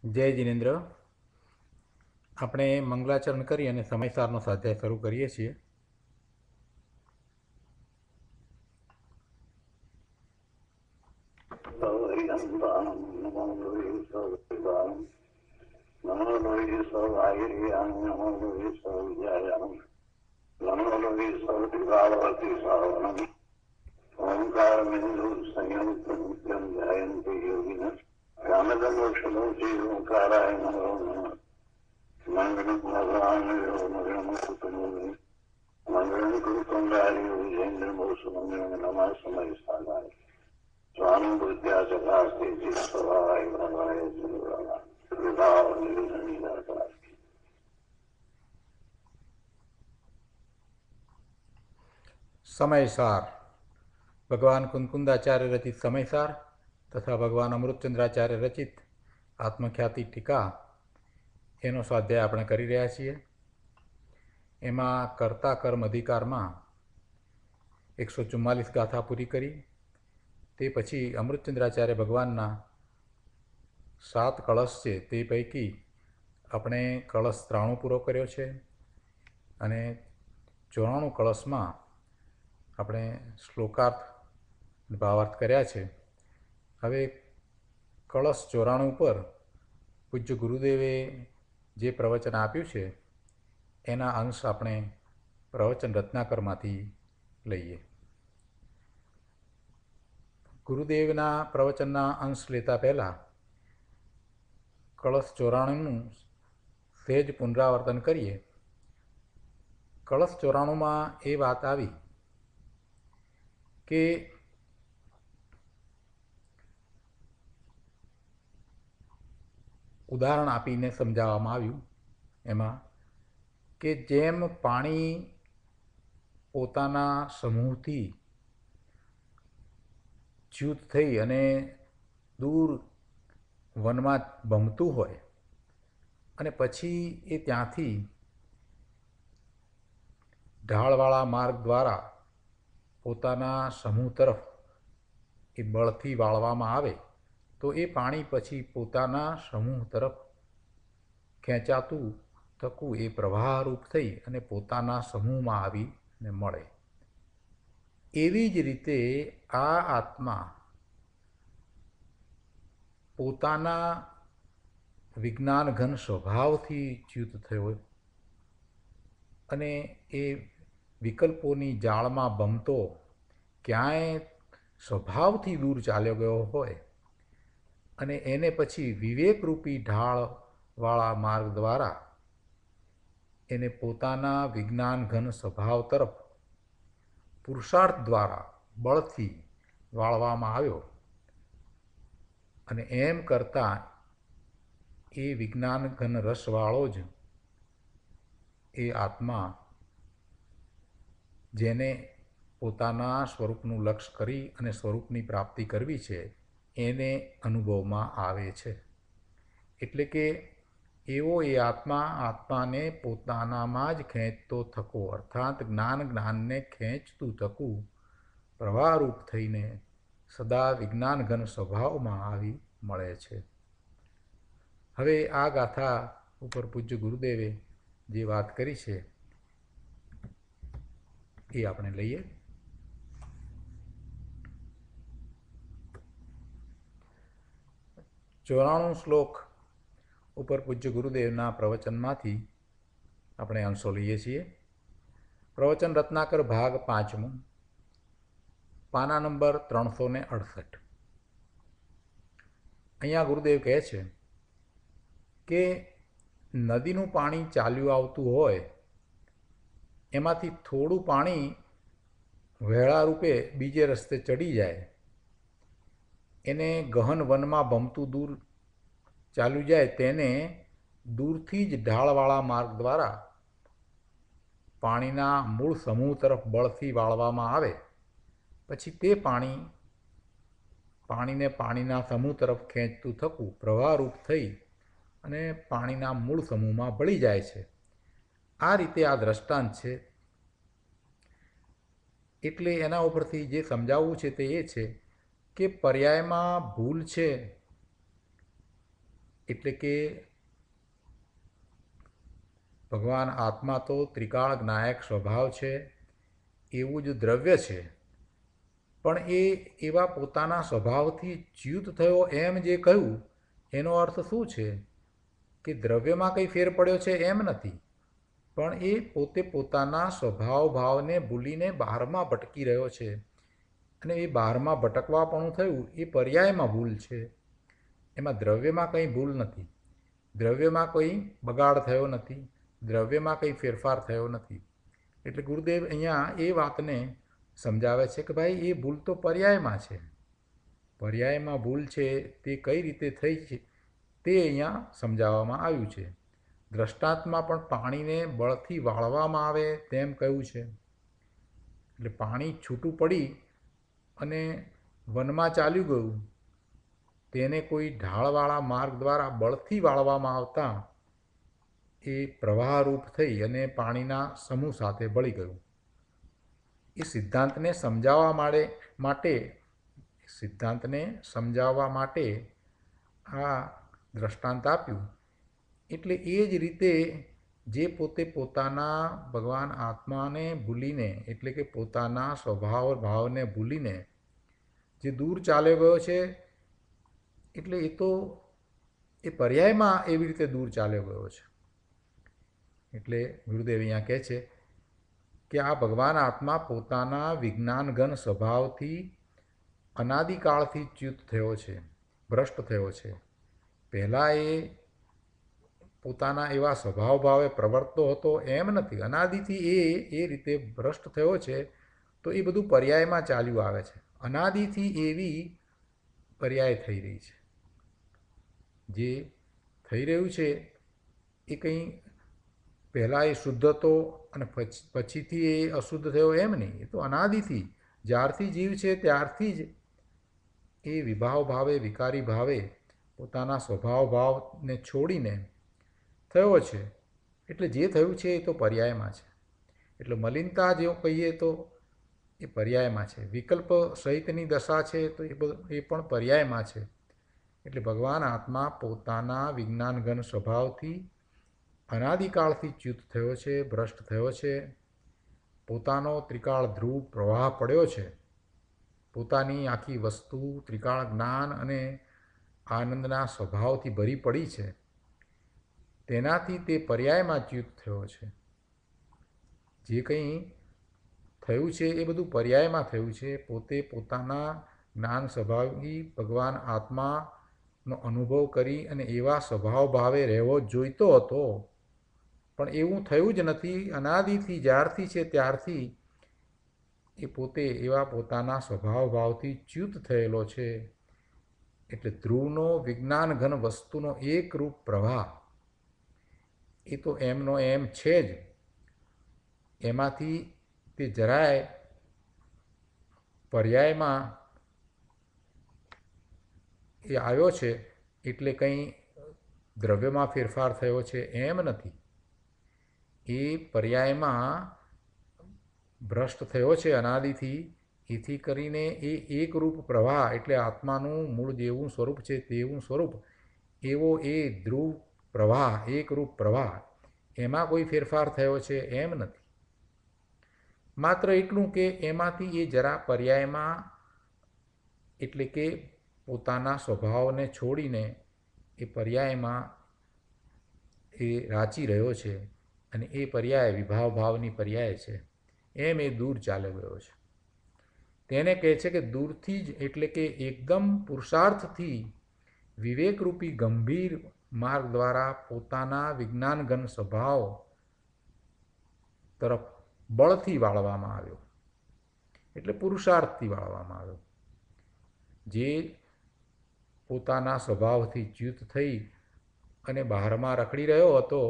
જય જિનેન્દ્ર. આપણે મંગલાચરણ કરી અને સમયસારનો સ્વાધ્યાય શરૂ કરીએ છીએ. સમયસાર ભગવાન કુંકુંદાચાર્ય રચિત સમયસાર તથા ભગવાન અમૃતચંદ્રાચાર્ય રચિત આત્મખ્યાતિ ટીકા એનો સ્વાધ્યાય આપણે કરી રહ્યા છીએ. એમાં કર્તા કર્મ અધિકારમાં 144 ગાથા પૂરી કરી. તે પછી અમૃતચંદ્રાચાર્ય ભગવાનના 7 કળશ છે, તે પૈકી આપણે કળશ 93 પૂરો કર્યો છે અને 94 કળશમાં આપણે શ્લોકાર્થ ભાવાર્થ કર્યા છે. હવે કળશ 94 પર પૂજ્ય ગુરુદેવે જે પ્રવચન આપ્યું છે એના અંશ આપણે પ્રવચન રત્નાકરમાંથી લઈએ. ગુરુદેવના પ્રવચનના અંશ લેતા પહેલાં કળશ 94નું સહેજ પુનરાવર્તન કરીએ. કળશ 94માં એ વાત આવી કે ઉદાહરણ આપીને સમજાવવામાં આવ્યું એમાં કે જેમ પાણી પોતાના સમૂહથી ચ્યુત થઈ અને દૂર વનમાં ભમતું હોય અને પછી એ ત્યાંથી ઢાળવાળા માર્ગ દ્વારા પોતાના સમૂહ તરફ એ બળથી વાળવામાં આવે તો એ પાણી પછી પોતાના સમૂહ તરફ ખેંચાતું થકું એ પ્રવાહરૂપ થઈ અને પોતાના સમૂહમાં આવીને મળે. એવી જ રીતે આ આત્મા પોતાના વિજ્ઞાનઘન સ્વભાવથી ચ્યુત થયો અને એ વિકલ્પોની જાળમાં ભમતો ક્યાંય સ્વભાવથી દૂર ચાલ્યો ગયો હોય અને એને પછી વિવેકરૂપી ઢાળવાળા માર્ગ દ્વારા એને પોતાના વિજ્ઞાનઘન સ્વભાવ તરફ પુરુષાર્થ દ્વારા બળથી વાળવામાં આવ્યો અને એમ કરતાં એ વિજ્ઞાનઘન રસવાળો જ એ આત્મા જેને પોતાના સ્વરૂપનું લક્ષ્ય કરી અને સ્વરૂપની પ્રાપ્તિ કરવી છે એને અનુભવમાં આવે છે. એટલે કે એવો એ આત્માને પોતાનામાં જ ખેંચતો થકો અર્થાત જ્ઞાનને ખેંચતું થકું પ્રવાહરૂપ થઈને સદા વિજ્ઞાનઘન સ્વભાવમાં આવી મળે છે. હવે આ ગાથા ઉપર પૂજ્ય ગુરુદેવે જે વાત કરી છે એ આપણે લઈએ. ચોરાણું શ્લોક ઉપર પૂજ્ય ગુરુદેવના પ્રવચનમાંથી આપણે અંશો લઈએ છીએ. પ્રવચન રત્નાકર ભાગ 5, પાના નંબર 368. અહીંયા ગુરુદેવ કહે છે કે નદીનું પાણી ચાલ્યું આવતું હોય એમાંથી થોડું પાણી વહેળા રૂપે બીજે રસ્તે ચડી જાય, એને ગહન વનમાં ભમતું દૂર ચાલ્યું જાય, તેને દૂરથી જ ઢાળવાળા માર્ગ દ્વારા પાણીના મૂળ સમૂહ તરફ બળથી વાળવામાં આવે પછી તે પાણીને પાણીના સમૂહ તરફ ખેંચતું થકું પ્રવાહરૂપ થઈ અને પાણીના મૂળ સમૂહમાં ભળી જાય છે. આ રીતે આ દ્રષ્ટાંત છે. એટલે એના ઉપરથી જે સમજાવવું છે તે એ છે કે પર્યાયમાં ભૂલ છે એટલે કે ભગવાન આત્મા તો ત્રિકાળ જ્ઞાયક સ્વભાવ છે, એવું જ દ્રવ્ય છે, પણ એ એવા પોતાના સ્વભાવથી ચ્યુત થયો એમ જે કહ્યું એનો અર્થ શું છે કે દ્રવ્યમાં કંઈ ફેર પડ્યો છે એમ નથી, પણ એ પોતે પોતાના સ્વભાવ ભાવને ભૂલીને બહારમાં ભટકી રહ્યો છે, અને એ બહારમાં ભટકવાપણું થયું એ પર્યાયમાં ભૂલ છે. એમાં દ્રવ્યમાં કંઈ ભૂલ નથી, દ્રવ્યમાં કોઈ બગાડ થયો નથી, દ્રવ્યમાં કંઈ ફેરફાર થયો નથી. એટલે ગુરુદેવ અહીંયા એ વાતને સમજાવે છે કે ભાઈ એ ભૂલ તો પર્યાયમાં છે. પર્યાયમાં ભૂલ છે તે કઈ રીતે થઈ છે તે અહીંયા સમજાવવામાં આવ્યું છે. દ્રષ્ટાંતમાં પણ પાણીને બળથી વાળવામાં આવે તેમ કહ્યું છે. એટલે પાણી છૂટું પડી અને વનમાં ચાલ્યું ગયું, તેને કોઈ ઢાળવાળા માર્ગ દ્વારા બળથી વાળવામાં આવતા એ પ્રવાહરૂપ થઈ અને પાણીના સમૂહ સાથે ભળી ગયું. એ સિદ્ધાંતને સમજાવવા માટે આ દ્રષ્ટાંત આપ્યું. એટલે એ જ રીતે જે પોતે પોતાના ભગવાન આત્માને ભૂલીને, એટલે કે પોતાના સ્વભાવ ભાવને ભૂલીને જે દૂર ચાલ્યો ગયો છે, એટલે એ તો એ પર્યાયમાં એવી રીતે દૂર ચાલ્યો ગયો છે. એટલે ગુરુદેવ અહીંયા કહે છે કે આ ભગવાન આત્મા પોતાના વિજ્ઞાનઘન સ્વભાવથી અનાદિકાળથી ચ્યુત થયો છે, ભ્રષ્ટ થયો છે. પહેલાં એ પોતાના એવા સ્વભાવ ભાવે પ્રવર્તતો હતો એમ નથી, અનાદિથી એ રીતે ભ્રષ્ટ થયો છે. તો એ બધું પર્યાયમાં ચાલ્યું આવે છે. અનાદિથી એવી પર્યાય થઈ રહી છે. જે થઈ રહ્યું છે એ કંઈ પહેલાં એ શુદ્ધ હતો અને પછીથી એ અશુદ્ધ થયો એમ નહીં. એ તો અનાદિથી જ્યારથી જીવ છે ત્યારથી જ એ વિભાવ ભાવે, વિકારી ભાવે પોતાના સ્વભાવ ભાવને છોડીને થયો છે. એટલે જે થયું છે એ તો પર્યાયમાં છે. એટલે મલિનતા જેવું કહીએ તો એ પર્યાયમાં છે. વિકલ્પ સહિતની દશા છે તો એ પણ પર્યાયમાં છે. એટલે ભગવાન આત્મા પોતાના વિજ્ઞાનઘન સ્વભાવથી અનાદિકાળથી ચ્યુત થયો છે, ભ્રષ્ટ થયો છે. પોતાનો ત્રિકાળ ધ્રુવ પ્રવાહ પડ્યો છે. પોતાની આખી વસ્તુ ત્રિકાળ જ્ઞાન અને આનંદના સ્વભાવથી ભરી પડી છે. તેનાથી તે પર્યાયમાં ચ્યુત થયો છે. જે કંઈ થયું છે એ બધું પર્યાયમાં થયું છે. પોતે પોતાના જ્ઞાન સ્વભાવી ભગવાન આત્માનો અનુભવ કરી અને એવા સ્વભાવ ભાવે રહેવો જોઈતો હતો, પણ એવું થયું જ નથી. અનાદિથી જ્યારથી છે ત્યારથી એ પોતે એવા પોતાના સ્વભાવ ભાવથી ચ્યુત થયેલો છે. એટલે ધ્રુવનો વિજ્ઞાનઘન વસ્તુનો એકરૂપ પ્રવાહ એ તો એમનો એમ છે જ. એમાંથી તે જરાય પર્યાયમાં એ આવ્યો છે એટલે કંઈ દ્રવ્યમાં ફેરફાર થયો છે એમ નથી. એ પર્યાયમાં ભ્રષ્ટ થયો છે અનાદિથી. એથી કરીને એ એકરૂપ પ્રવાહ, એટલે આત્માનું મૂળ જેવું સ્વરૂપ છે તેવું સ્વરૂપ, એવો એ ધ્રુવ પ્રવાહ, એકરૂપ પ્રવાહ, એમાં કોઈ ફેરફાર થયો છે એમ નથી. માત્ર એટલું કે એમાંથી એ જરા પર્યાયમાં, એટલે કે પોતાના સ્વભાવને છોડીને એ પર્યાયમાં એ રાચી રહ્યો છે, અને એ પર્યાય વિભાવ ભાવની પર્યાય છે. એમ એ દૂર ચાલ્યો ગયો છે. તેને કહે છે કે દૂરથી જ, એટલે કે એકદમ પુરુષાર્થથી વિવેકરૂપી ગંભીર માર્ગ દ્વારા પોતાના વિજ્ઞાનઘન સ્વભાવ તરફ બળથી વાળવામાં આવ્યો. એટલે પુરુષાર્થથી વાળવામાં આવ્યો. જે પોતાના સ્વભાવથી ચ્યુત થઈ અને બહારમાં રખડી રહ્યો હતો,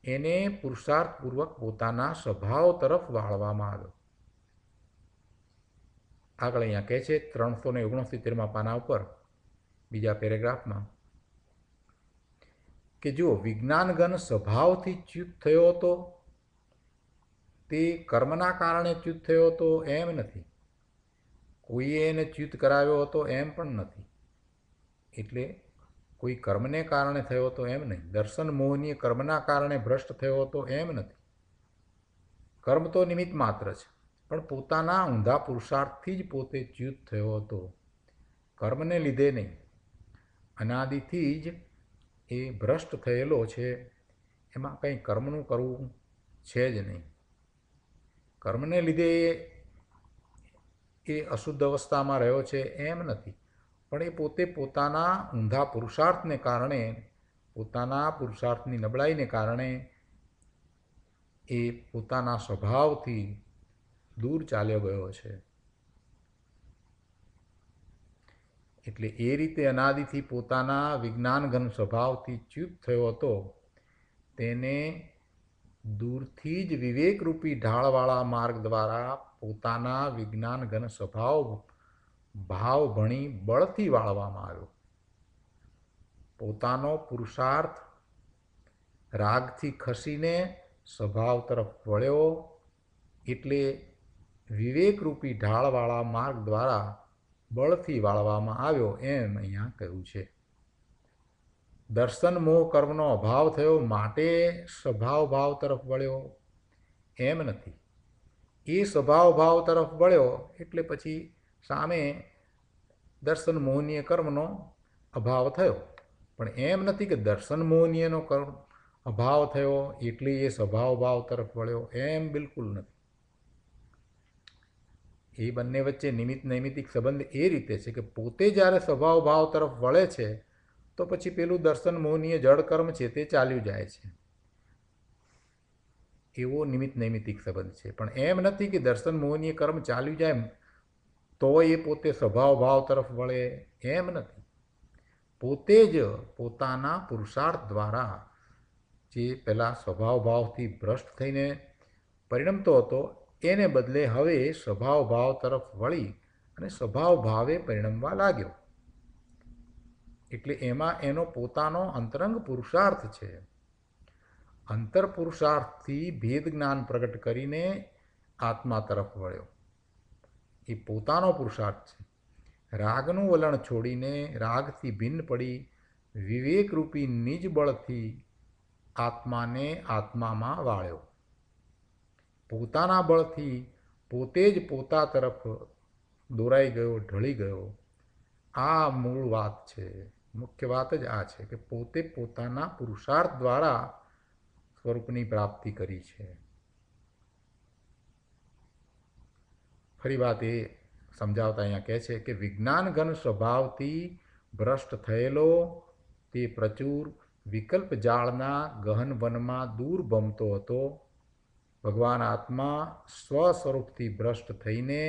એને પુરુષાર્થપૂર્વક પોતાના સ્વભાવ તરફ વાળવામાં આવ્યો. આગળ અહીંયા કહે છે 369માં પાના ઉપર બીજા પેરેગ્રાફમાં કે જો વિજ્ઞાનઘન સ્વભાવથી ચ્યુત થયો હતો, તે કર્મના કારણે ચ્યુત થયો હતો એમ નથી. કોઈએ એને ચ્યુત કરાવ્યો હતો એમ પણ નથી. એટલે કોઈ કર્મને કારણે થયો હતો એમ નહીં. દર્શન મોહનીય કર્મના કારણે ભ્રષ્ટ થયો હતો એમ નથી. કર્મ તો નિમિત્ત માત્ર છે, પણ પોતાના ઊંધા પુરુષાર્થથી જ પોતે ચ્યુત થયો હતો, કર્મને લીધે નહીં. અનાદિથી જ એ ભ્રષ્ટ થયેલો છે. એમાં કંઈ કર્મનું કરવું છે જ નહીં. કર્મને લીધે એ અશુદ્ધ અવસ્થામાં રહ્યો છે એમ નથી, પણ એ પોતે પોતાના ઊંધા પુરુષાર્થને કારણે, પોતાના પુરુષાર્થની નબળાઈને કારણે એ પોતાના સ્વભાવથી દૂર ચાલ્યો ગયો છે. એટલે એ રીતે અનાદિથી પોતાના વિજ્ઞાનઘન સ્વભાવથી ચ્યુત થયો હતો. તેને દૂરથી જ વિવેકરૂપી ઢાળવાળા માર્ગ દ્વારા પોતાના વિજ્ઞાનઘન સ્વભાવ ભાવ ભણી બળથી વાળવામાં આવ્યો. પોતાનો પુરુષાર્થ રાગથી ખસીને સ્વભાવ તરફ વળ્યો. એટલે વિવેકરૂપી ઢાળવાળા માર્ગ દ્વારા બળથી વાળવામાં આવ્યો એમ અહીંયા કહ્યું છે. દર્શન મોહ કર્મનો અભાવ થયો માટે સ્વભાવ ભાવ તરફ વળ્યો એમ નથી. એ સ્વભાવ ભાવ તરફ વળ્યો એટલે પછી સામે દર્શન મોહનીય કર્મનો અભાવ થયો, પણ એમ નથી કે દર્શન મોહનીયનો કર્મ અભાવ થયો એટલે એ સ્વભાવ ભાવ તરફ વળ્યો, એમ બિલકુલ નથી. એ બંને વચ્ચે નિમિત્ત નૈમિત્તિક સંબંધ એ રીતે છે કે પોતે જ્યારે સ્વભાવ ભાવ તરફ વળે છે તો પછી પેલું દર્શન મોહનીય જળ કર્મ છે તે ચાલ્યું જાય છે. એવો નિમિત્ત નૈમિત્તિક સંબંધ છે. પણ એમ નથી કે દર્શન મોહનીય કર્મ ચાલ્યું જાય તો એ પોતે સ્વભાવ ભાવ તરફ વળે, એમ નથી. પોતે જ પોતાના પુરુષાર્થ દ્વારા જે પહેલાં સ્વભાવ ભાવથી ભ્રષ્ટ થઈને પરિણમતો હતો એને બદલે હવે સ્વભાવ ભાવ તરફ વળી અને સ્વભાવ ભાવે પરિણમવા લાગ્યો. એટલે એમાં એનો પોતાનો અંતરંગ પુરુષાર્થ છે. અંતર પુરુષાર્થથી ભેદ જ્ઞાન પ્રગટ કરીને આત્મા તરફ વળ્યો. એ પોતાનો પુરુષાર્થ છે. રાગનું વલણ છોડીને રાગથી ભિન્ન પડી વિવેકરૂપી નિજ બળથી આત્માને આત્મામાં વાળ્યો. પોતાના બળથી પોતે જ પોતા તરફ દોરાઈ ગયો, ઢળી ગયો. આ મૂળ વાત છે. મુખ્ય વાત જ આ છે કે પોતે પોતાના પુરુષાર્થ દ્વારા સ્વરૂપની પ્રાપ્તિ કરી છે. ફરી વાત એ સમજાવતા અહીંયા કહે છે કે વિજ્ઞાન ઘન સ્વભાવથી ભ્રષ્ટ થયેલો તે પ્રચુર વિકલ્પ જાળના ગહન વનમાં દૂર ભમતો હતો. ભગવાન આત્મા સ્વ સ્વરૂપથી ભ્રષ્ટ થઈને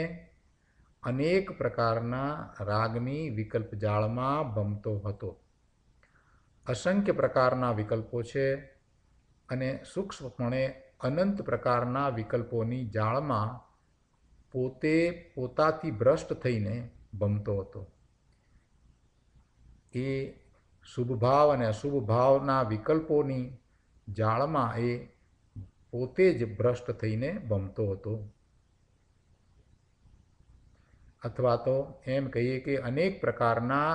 અનેક પ્રકારના રાગની વિકલ્પ જાળમાં ભમતો હતો. અસંખ્ય પ્રકારના વિકલ્પો છે અને સૂક્ષ્મપણે અનંત પ્રકારના વિકલ્પોની જાળમાં પોતે પોતાથી ભ્રષ્ટ થઈને ભમતો હતો. એ શુભ ભાવ અને અશુભ ભાવના વિકલ્પોની જાળમાં એ પોતે જ ભ્રષ્ટ થઈને ભમતો હતો. અથવા તો એમ કહીએ કે અનેક પ્રકારના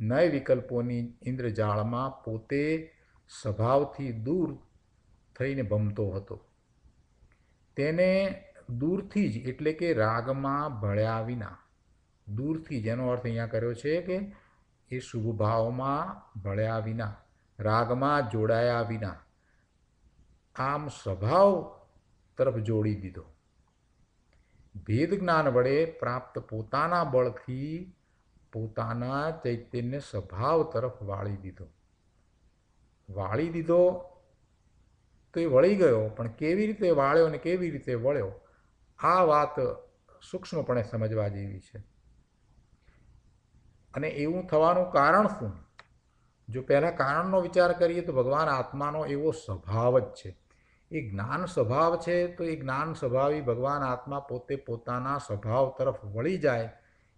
નય વિકલ્પોની ઇન્દ્રજાળમાં પોતે સ્વભાવથી દૂર થઈને ભમતો હતો. તેને દૂરથી જ એટલે કે રાગમાં ભળ્યા વિના, દૂરથી જેનો અર્થ અહીંયા કર્યો છે કે એ શુભ ભાવમાં ભળ્યા વિના, રાગમાં જોડાયા વિના આમ સ્વભાવ તરફ જોડી દીધો. ભેદ જ્ઞાન વડે પ્રાપ્ત પોતાના બળથી પોતાના ચૈતન્ય સ્વભાવ તરફ વાળી દીધો. વાળી દીધો તો એ વળી ગયો, પણ કેવી રીતે વાળ્યો અને કેવી રીતે વળ્યો આ વાત સૂક્ષ્મપણે સમજવા જેવી છે. અને એવું થવાનું કારણ શું? જો પહેલાં કારણનો વિચાર કરીએ તો ભગવાન આત્માનો એવો સ્વભાવ જ છે. એ જ્ઞાન સ્વભાવ છે તો એ જ્ઞાન સ્વભાવી ભગવાન આત્મા પોતે પોતાના સ્વભાવ તરફ વળી જાય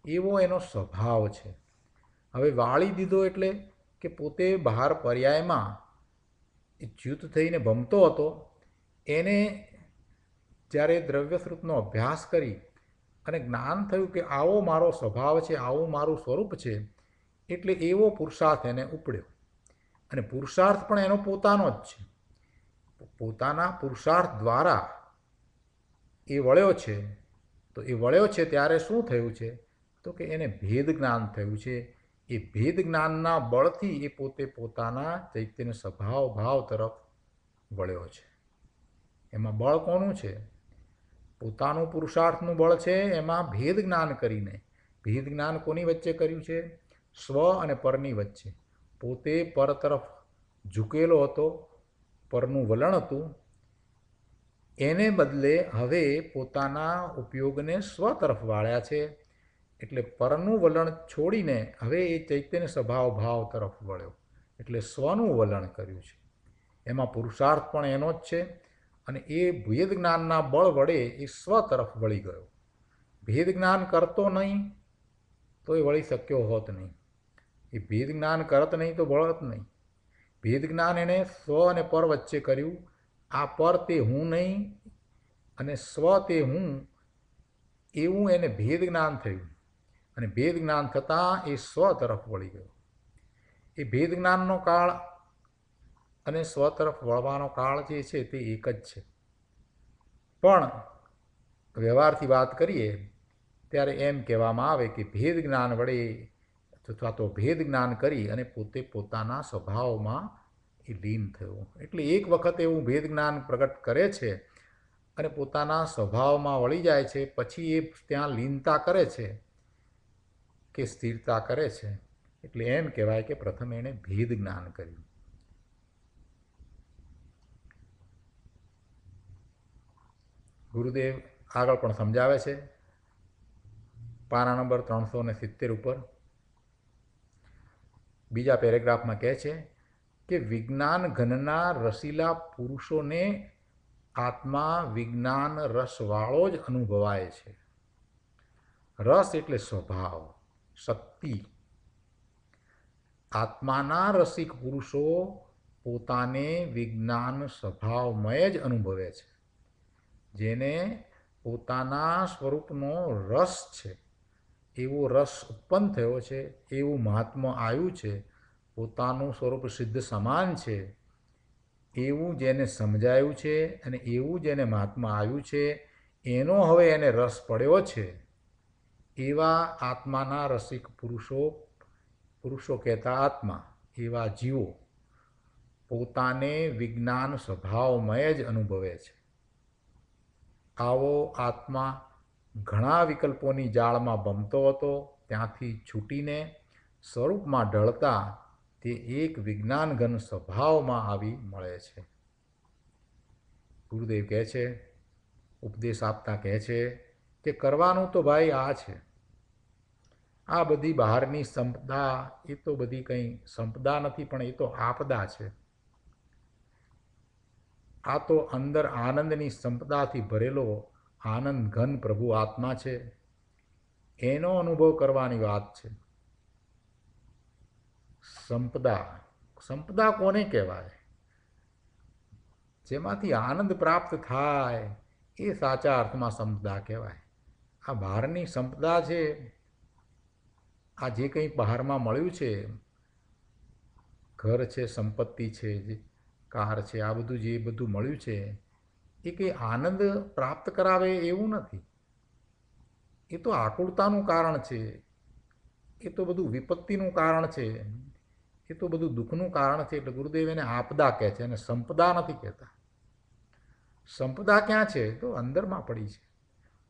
એવો એનો સ્વભાવ છે. હવે વાળી દીધો એટલે કે પોતે બહાર પર્યાયમાં એ ચ્યુત થઈને ભમતો હતો. એને જ્યારે દ્રવ્યસ્વરૂપનો અભ્યાસ કરી અને જ્ઞાન થયું કે આવો મારો સ્વભાવ છે, આવું મારું સ્વરૂપ છે, એટલે એવો પુરુષાર્થ એને ઉપડ્યો. અને પુરુષાર્થ પણ એનો પોતાનો જ છે. પોતાના પુરુષાર્થ દ્વારા એ વળ્યો છે. તો એ વળ્યો છે ત્યારે શું થયું છે? તો કે એને ભેદ જ્ઞાન થયું છે. એ ભેદ જ્ઞાનના બળથી એ પોતે પોતાના ચૈતન્ય સ્વભાવ ભાવ તરફ વળ્યો છે. એમાં બળ કોનું છે? પોતાનું પુરુષાર્થનું બળ છે. એમાં ભેદ જ્ઞાન કરીને, ભેદ જ્ઞાન કોની વચ્ચે કર્યું છે? સ્વ અને પરની વચ્ચે. પોતે પર તરફ ઝૂકેલો હતો, પરનું વલણ હતું. એને બદલે હવે પોતાના ઉપયોગને સ્વ તરફ વાળ્યા છે. એટલે પરનું વલણ છોડીને હવે એ ચૈતન્ય સ્વભાવ ભાવ તરફ વળ્યો. એટલે સ્વનું વલણ કર્યું છે. એમાં પુરુષાર્થ પણ એનો જ છે. અને એ ભેદ જ્ઞાનના બળ વડે એ સ્વ તરફ વળી ગયો. ભેદ જ્ઞાન કરતો નહીં તો એ વળી શક્યો હોત નહીં. એ ભેદ જ્ઞાન કરત નહીં તો વળત નહીં. ભેદ જ્ઞાન એણે સ્વ અને પર વચ્ચે કર્યું. આ પર તે હું નહીં અને સ્વ તે હું, એવું એને ભેદ જ્ઞાન થયું. અને ભેદ જ્ઞાન થતાં એ સ્વ તરફ વળી ગયો. એ ભેદ જ્ઞાનનો કાળ અને સ્વ તરફ વળવાનો કાળ જે છે તે એક જ છે. પણ વ્યવહારથી વાત કરીએ ત્યારે એમ કહેવામાં આવે કે ભેદ જ્ઞાન વડે અથવા તો ભેદ જ્ઞાન કરી અને પોતે પોતાના સ્વભાવમાં એ લીન થયો. એટલે એક વખત એવું ભેદ જ્ઞાન પ્રગટ કરે છે અને પોતાના સ્વભાવમાં વળી જાય છે. પછી એ ત્યાં લીનતા કરે છે કે સ્થિરતા કરે છે. એટલે એમ કહેવાય કે પ્રથમ એણે ભેદ જ્ઞાન કર્યું. ગુરુદેવ આગળ પણ સમજાવે છે પાના નંબર 370 ઉપર બીજા પેરેગ્રાફમાં કહે છે કે વિજ્ઞાન ઘનના રસીલા પુરુષોને આત્મા વિજ્ઞાન રસવાળો જ અનુભવાય છે. રસ એટલે સ્વભાવ, શક્તિ. આત્માના રસિક પુરુષો પોતાને વિજ્ઞાન સ્વભાવમય જ અનુભવે છે. જેને પોતાના સ્વરૂપનો રસ છે, એવો રસ ઉત્પન્ન થયો છે, એવું મહાત્મા આવ્યું છે, પોતાનું સ્વરૂપ સિદ્ધ સમાન છે, એવું જેને સમજાયું છે અને એવું જેને મહાત્મા આવ્યું છે, એનો હવે એને રસ પડ્યો છે. એવા આત્માના રસિક પુરુષો કહેતા આત્મા, એવા જીવો પોતાને વિજ્ઞાન સ્વભાવમય જ અનુભવે છે. આવો આત્મા ઘણા વિકલ્પોની જાળમાં બમતો હતો. ત્યાંથી છૂટીને સ્વરૂપમાં ઢળતા તે એક વિજ્ઞાન ઘન સ્વભાવમાં આવી મળે છે. ગુરુદેવ કહે છે, ઉપદેશ આપતા કહે છે કે કરવાનું તો ભાઈ આ છે. આ બધી બહારની સંપદા એ તો બધી કંઈ સંપદા નથી, પણ એ તો આપદા છે. આ તો અંદર આનંદની સંપદાથી ભરેલો આનંદ ઘન પ્રભુ આત્મા છે. એનો અનુભવ કરવાની વાત છે. સંપદા કોને કહેવાય? જેમાંથી આનંદ પ્રાપ્ત થાય એ સાચા અર્થમાં સંપદા કહેવાય. આ બહારની સંપદા છે, આ જે કંઈ બહારમાં મળ્યું છે, ઘર છે, સંપત્તિ છે, કાર છે, આ બધું જે બધું મળ્યું છે એ કંઈ આનંદ પ્રાપ્ત કરાવે એવું નથી. એ તો આકુળતાનું કારણ છે. એ તો બધું વિપત્તિનું કારણ છે. એ તો બધું દુઃખનું કારણ છે. એટલે ગુરુદેવ એને આપદા કહે છે અને સંપદા નથી કહેતા. સંપદા ક્યાં છે? તો અંદરમાં પડી છે.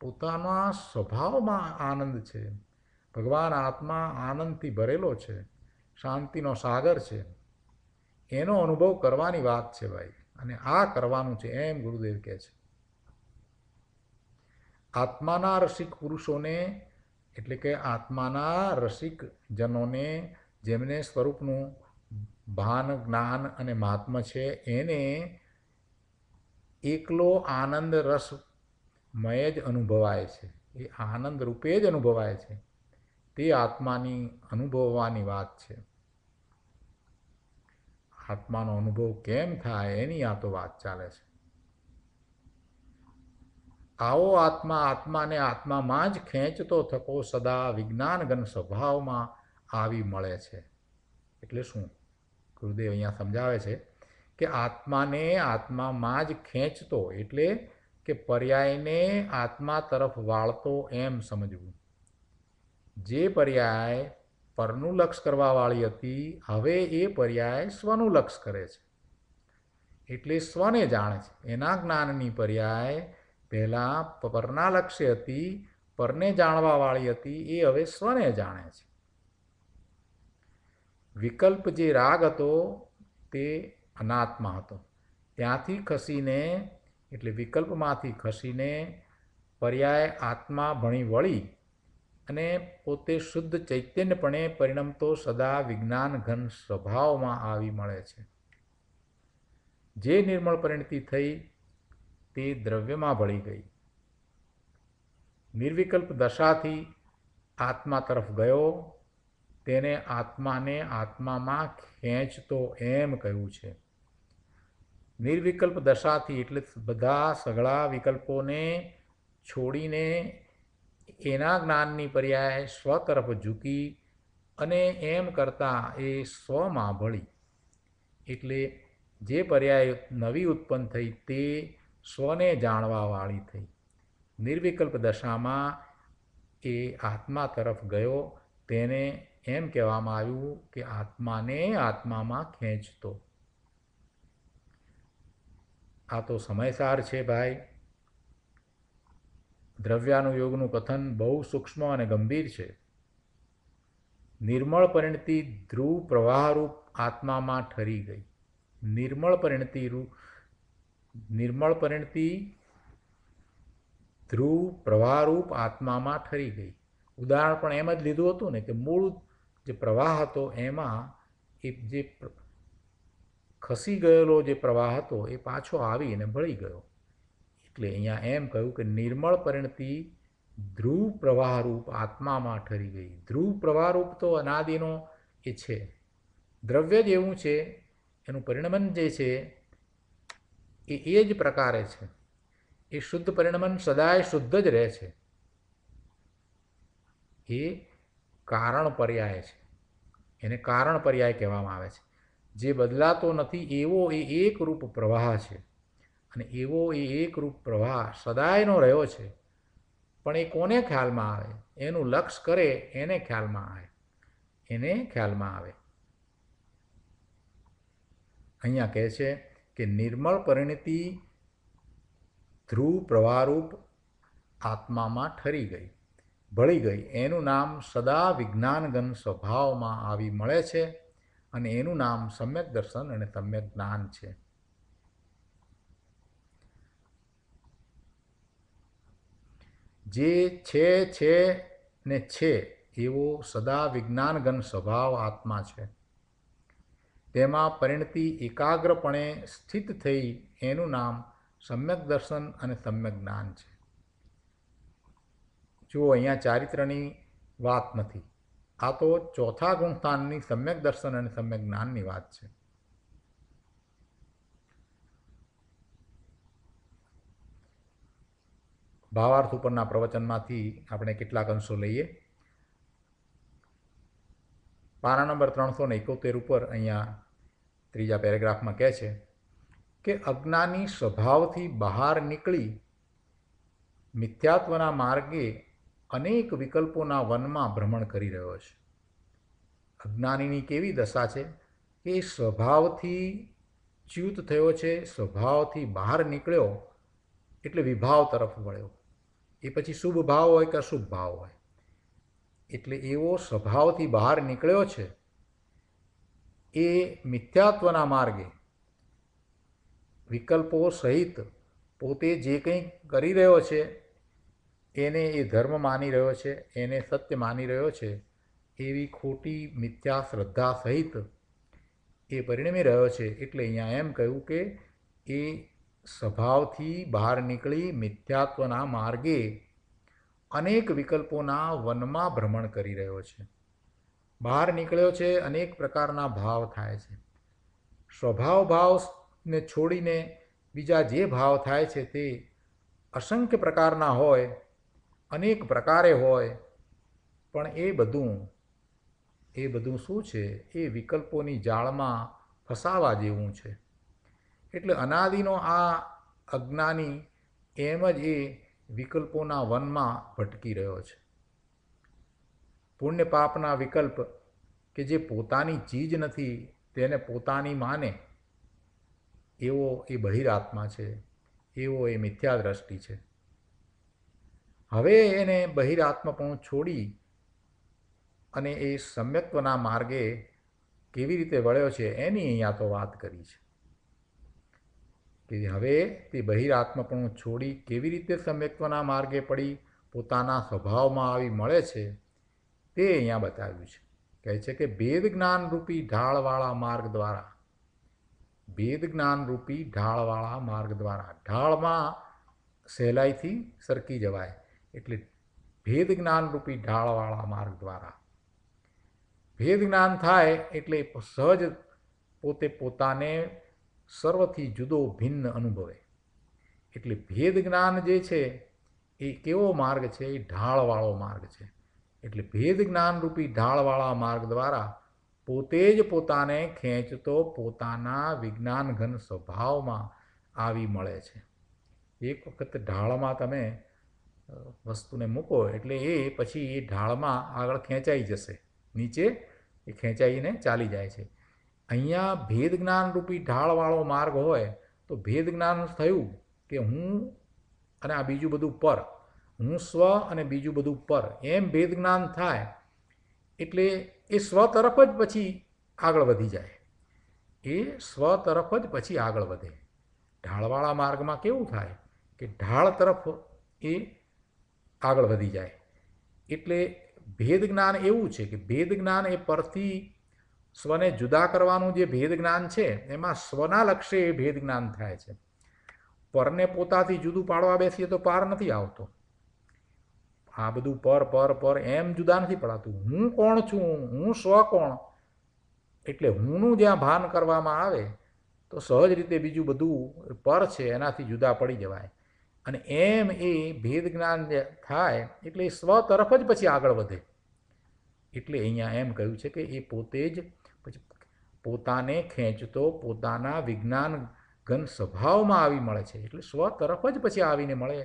પોતાના સ્વભાવમાં આનંદ છે. ભગવાન આત્મા આનંદથી ભરેલો છે, શાંતિનો સાગર છે. એનો અનુભવ કરવાની વાત છે ભાઈ. અને આ કરવાનું છે એમ ગુરુદેવ કહે છે. આત્માના રસિક પુરુષોને એટલે કે આત્માના રસિક જનોને, જેમને સ્વરૂપનું ભાન જ્ઞાન અને મહાત્મ્ય છે, એને એકલો આનંદ રસમય જ અનુભવાય છે. એ આનંદ રૂપે જ અનુભવાય છે. તે આત્માની અનુભવવાની વાત છે. આત્માનો અનુભવ કેમ થાય એની આ તો વાત ચાલે છે. આવો આત્મા આત્માને આત્મામાં જ ખેંચતો થકો સદા વિજ્ઞાન ઘન સ્વભાવમાં આવી મળે છે. એટલે શું? ગુરુદેવ અહીંયા સમજાવે છે કે આત્માને આત્મામાં જ ખેંચતો એટલે કે પર્યાયને આત્મા તરફ વાળતો એમ સમજવું. જે પર્યાય પરનું લક્ષ કરવાવાળી હતી હવે એ પર્યાય સ્વનું લક્ષ કરે છે એટલે સ્વને જાણે છે. એના જ્ઞાનની પર્યાય પહેલાં પરના લક્ષ્ય હતી, પરને જાણવાવાળી હતી, એ હવે સ્વને જાણે છે. વિકલ્પ જે રાગ હતો તે અનાત્મા હતો. ત્યાંથી ખસીને એટલે વિકલ્પમાંથી ખસીને પર્યાય આત્મા ભણી વળી અને પોતે શુદ્ધ ચૈતન્યપણે પરિણમતો સદા વિજ્ઞાન ઘન સ્વભાવમાં આવી મળે છે. જે નિર્મળ પરિણતિ થઈ તે દ્રવ્યમાં ભળી ગઈ. નિર્વિકલ્પ દશાથી આત્મા તરફ ગયો તેને આત્માને આત્મામાં ખેંચતો એમ કહ્યું છે. નિર્વિકલ્પ દશાથી એટલે બધા સઘળા વિકલ્પોને છોડીને એના જ્ઞાનની પર્યાય સ્વ તરફ ઝૂકી અને એમ કરતાં એ સ્વમાં ભળી. એટલે જે પર્યાય નવી ઉત્પન્ન થઈ તે સ્વને જાણવાવાળી થઈ. નિર્વિકલ્પ દશામાં એ આત્મા તરફ ગયો તેને એમ કહેવામાં આવ્યું કે આત્માને આત્મામાં ખેંચતો. આ તો સમયસાર છે ભાઈ. દ્રવ્યાનુયોગનું કથન બહુ સૂક્ષ્મ અને ગંભીર છે. નિર્મળ પરિણતિ ધ્રુવ પ્રવાહરૂપ આત્મામાં ઠરી ગઈ. નિર્મળ પરિણતિ ધ્રુવ પ્રવાહરૂપ આત્મામાં ઠરી ગઈ. ઉદાહરણ પણ એમ જ લીધું હતું ને કે મૂળ જે પ્રવાહ હતો એમાં એ જે ખસી ગયેલો જે પ્રવાહ હતો એ પાછો આવીને ભળી ગયો. એટલે અહીંયા એમ કહ્યું કે નિર્મળ પરિણતિ ધ્રુવ પ્રવાહરૂપ આત્મામાં ઠરી ગઈ. ધ્રુવ પ્રવાહરૂપ તો અનાદિનો એ છે. દ્રવ્ય જેવું છે એનું પરિણમન જે છે એ જ પ્રકારે છે. એ શુદ્ધ પરિણમન સદાય શુદ્ધ જ રહે છે. એ કારણ પર્યાય છે. એને કારણ પર્યાય કહેવામાં આવે છે. જે બદલાતો નથી એવો એ એકરૂપ પ્રવાહ છે. અને એવો એ એકરૂપ પ્રવાહ સદાયનો રહ્યો છે. પણ એ કોને ખ્યાલમાં આવે? એનું લક્ષ કરે એને ખ્યાલમાં આવે. અહીંયા કહે છે કે નિર્મળ પરિણતિ ધ્રુવ પ્રવાહરૂપ આત્મામાં ઠરી ગઈ, ભળી ગઈ. એનું નામ સદા વિજ્ઞાનગન સ્વભાવમાં આવી મળે છે અને એનું નામ સમ્યક દર્શન અને સમ્યક જ્ઞાન છે. જે છે ને છે એવો સદા વિજ્ઞાનગન સ્વભાવ આત્મા છે. તેમાં પરિણતિ એકાગ્રપણે સ્થિત થઈ એનું નામ સમ્યક દર્શન અને સમ્યક જ્ઞાન છે. જો અહીંયા ચારિત્રની વાત નથી, આ તો ચોથા ગુણસ્થાનની સમ્યક દર્શન અને સમ્યક જ્ઞાનની વાત છે. ભાવાર્થ ઉપરના પ્રવચનમાંથી આપણે કેટલાક અંશો લઈએ. પાના નંબર 371 ઉપર અહીંયા ત્રીજા પેરેગ્રાફમાં કહે છે કે અજ્ઞાની સ્વભાવથી બહાર નીકળી મિથ્યાત્વના માર્ગે અનેક વિકલ્પોના વનમાં ભ્રમણ કરી રહ્યો છે. અજ્ઞાનીની કેવી દશા છે કે સ્વભાવથી ચ્યુત થયો છે, સ્વભાવથી બહાર નીકળ્યો એટલે વિભાવ તરફ વળ્યો. એ પછી શુભ ભાવ હોય કે અશુભ ભાવ હોય, એટલે એવો સ્વભાવથી બહાર નીકળ્યો છે. એ મિથ્યાત્વના માર્ગે વિકલ્પો સહિત પોતે જે કંઈ કરી રહ્યો છે એને એ ધર્મ માની રહ્યો છે, એને સત્ય માની રહ્યો છે, એવી ખોટી મિથ્યા શ્રદ્ધા સહિત એ પરિણમી રહ્યો છે. એટલે અહીંયા એમ કહ્યું કે એ સ્વભાવથી બહાર નીકળી મિથ્યાત્વના માર્ગે અનેક વિકલ્પોના વનમાં ભ્રમણ કરી રહ્યો છે. બહાર નીકળ્યો છે, અનેક પ્રકારના ભાવ થાય છે. સ્વભાવ ભાવને છોડીને બીજા જે ભાવ થાય છે તે અસંખ્ય પ્રકારના હોય, અનેક પ્રકારે હોય, પણ એ બધું શું છે? એ વિકલ્પોની જાળમાં ફસાવા જેવું છે. એટલે અનાદિનો આ અજ્ઞાની એમ જ એ વિકલ્પોના વનમાં ભટકી રહ્યો છે. પુણ્ય પાપના વિકલ્પ કે જે પોતાની ચીજ નથી તેને પોતાની માને એવો એ બહિરાત્મા છે, એવો એ મિથ્યા દ્રષ્ટિ છે. હવે એને બહિરાત્મપણું છોડી અને એ સમ્યક્ત્વના માર્ગે કેવી રીતે વળ્યો છે એની અહીંયા તો વાત કરી છે કે હવે તે બહિરાત્મપણું છોડી કેવી રીતે સમ્યક્ત્વના માર્ગે પડી પોતાના સ્વભાવમાં આવી મળે છે તે અહીંયા બતાવ્યું છે. કહે છે કે ભેદ જ્ઞાનરૂપી ઢાળવાળા માર્ગ દ્વારા, ભેદ જ્ઞાનરૂપી ઢાળવાળા માર્ગ દ્વારા, ઢાળમાં સહેલાઈથી સરકી જવાય એટલે ભેદ જ્ઞાનરૂપી ઢાળવાળા માર્ગ દ્વારા ભેદ જ્ઞાન થાય એટલે સહજ પોતે પોતાને સર્વથી જુદો ભિન્ન અનુભવે. એટલે ભેદ જ્ઞાન જે છે એ કેવો માર્ગ છે? એ ઢાળવાળો માર્ગ છે. એટલે ભેદ જ્ઞાનરૂપી ઢાળવાળા માર્ગ દ્વારા પોતે જ પોતાને ખેંચતો પોતાના વિજ્ઞાન ઘન સ્વભાવમાં આવી મળે છે. એક વખત ઢાળમાં તમે વસ્તુને મૂકો એટલે એ પછી એ ઢાળમાં આગળ ખેંચાઈ જશે, નીચે એ ખેંચાઈને ચાલી જાય છે. અહીંયા ભેદ જ્ઞાનરૂપી ઢાળવાળો માર્ગ હોય તો ભેદ જ્ઞાન થયું કે હું અને આ બીજું બધું પર, હું સ્વ અને બીજું બધું પર, એમ ભેદ જ્ઞાન થાય એટલે એ સ્વ તરફ જ પછી આગળ વધી જાય. એ સ્વ તરફ જ પછી આગળ વધે. ઢાળવાળા માર્ગમાં કેવું થાય કે ઢાળ તરફ એ આગળ વધી જાય. એટલે ભેદ જ્ઞાન એવું છે કે ભેદ જ્ઞાન એ પરથી સ્વને જુદા કરવાનું જે ભેદ જ્ઞાન છે એમાં સ્વના લક્ષ્ય એ ભેદ જ્ઞાન થાય છે. પરને પોતાથી જુદું પાડવા બેસીએ તો પાર નથી આવતો. આ બધું પર પર પર એમ જુદા નથી પડાતું. હું કોણ છું, હું સ્વ કોણ, એટલે હુંનું જ્યાં ભાન કરવામાં આવે તો સહજ રીતે બીજું બધું પર છે એનાથી જુદા પડી જવાય. અને એમ એ ભેદ જ્ઞાન થાય એટલે એ સ્વ તરફ જ પછી આગળ વધે. એટલે અહીંયા એમ કહ્યું છે કે એ પોતે જ પછી પોતાને ખેંચતો પોતાના વિજ્ઞાન ઘન સ્વભાવમાં આવી મળે છે. એટલે સ્વ તરફ જ પછી આવીને મળે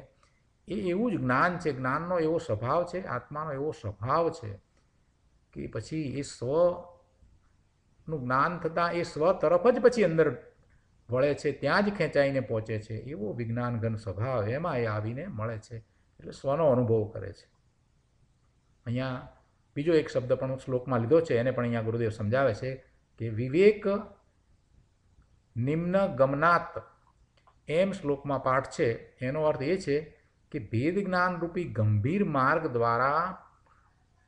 એ એવું જ જ્ઞાન છે. જ્ઞાનનો એવો સ્વભાવ છે, આત્માનો એવો સ્વભાવ છે કે પછી એ સ્વનું જ્ઞાન થતાં એ સ્વ તરફ જ પછી અંદર વળે છે, ત્યાં જ ખેંચાઈને પહોંચે છે. એવો વિજ્ઞાન ઘન સ્વભાવ એમાં એ આવીને મળે છે એટલે સ્વનો અનુભવ કરે છે. અહીંયા બીજો એક શબ્દ પણ શ્લોકમાં લીધો છે, એને પણ અહીંયા ગુરુદેવ સમજાવે છે કે વિવેક નિમ્ન ગમનાત, એમ શ્લોકમાં પાઠ છે. એનો અર્થ એ છે કે ભેદ જ્ઞાન રૂપી ગંભીર માર્ગ દ્વારા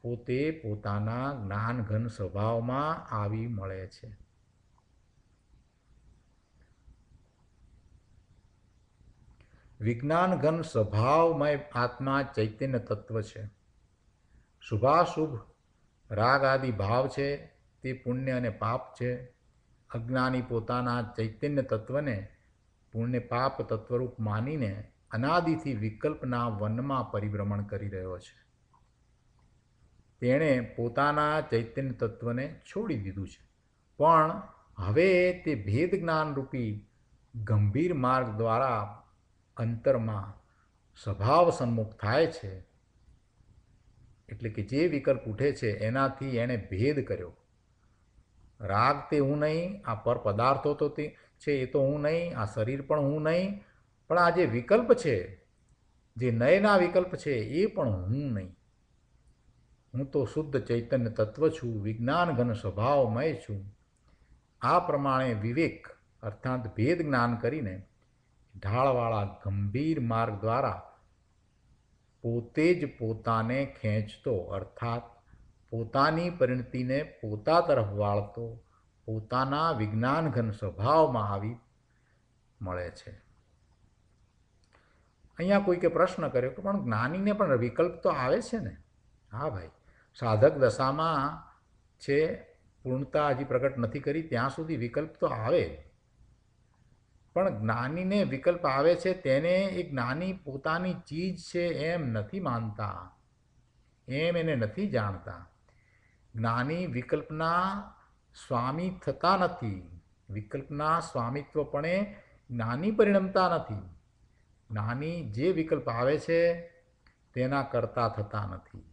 પોતે પોતાના જ્ઞાન ઘન સ્વભાવમાં આવી મળે છે. વિજ્ઞાન ઘન સ્વભાવમય આત્મા ચૈતન્ય તત્વ છે. શુભાશુભ રાગ આદિ ભાવ છે તે પુણ્ય અને પાપ છે. અજ્ઞાની પોતાના ચૈતન્ય તત્વને પુણ્ય પાપ તત્વરૂપ માનીને અનાદિથી વિકલ્પના વનમાં પરિભ્રમણ કરી રહ્યો છે. તેણે પોતાના ચૈતન્ય તત્વને છોડી દીધું છે, પણ હવે તે ભેદ જ્ઞાનરૂપી ગંભીર માર્ગ દ્વારા અંતરમાં સ્વભાવ સન્મુખ થાય છે. એટલે કે જે વિકલ્પ ઉઠે છે એનાથી એણે ભેદ કર્યો. રાગ તે હું નહીં, આ પર પદાર્થો તો તે છે એ તો હું નહીં, આ શરીર પણ હું નહીં, પણ આ જે વિકલ્પ છે, જે નયના વિકલ્પ છે એ પણ હું નહીં. હું તો શુદ્ધ ચૈતન્ય તત્વ છું, વિજ્ઞાન ઘન સ્વભાવમય છું. આ પ્રમાણે વિવેક અર્થાત ભેદ જ્ઞાન કરીને ઢાળવાળા ગંભીર માર્ગ દ્વારા પોતે જ પોતાને ખેંચતો અર્થાત પોતાની પરિણતિને પોતા તરફ વાળતો પોતાના વિજ્ઞાન ઘન સ્વભાવમાં આવી મળે છે. અહીંયા કોઈકે પ્રશ્ન કર્યો કે પણ જ્ઞાનીને પણ વિકલ્પ તો આવે છે ને? હા ભાઈ, સાધક દશામાં છે, પૂર્ણતા હજી પ્રગટ નથી કરી ત્યાં સુધી વિકલ્પ તો આવે. પણ જ્ઞાનીને વિકલ્પ આવે છે તેને એ જ્ઞાની પોતાની ચીજ છે એમ નથી માનતા, એમ એને નથી જાણતા. જ્ઞાની વિકલ્પના સ્વામી થતા નથી. વિકલ્પના સ્વામિત્વપણે જ્ઞાની પરિણમતા નથી. જ્ઞાની જે વિકલ્પ આવે છે તેના કરતા થતા નથી.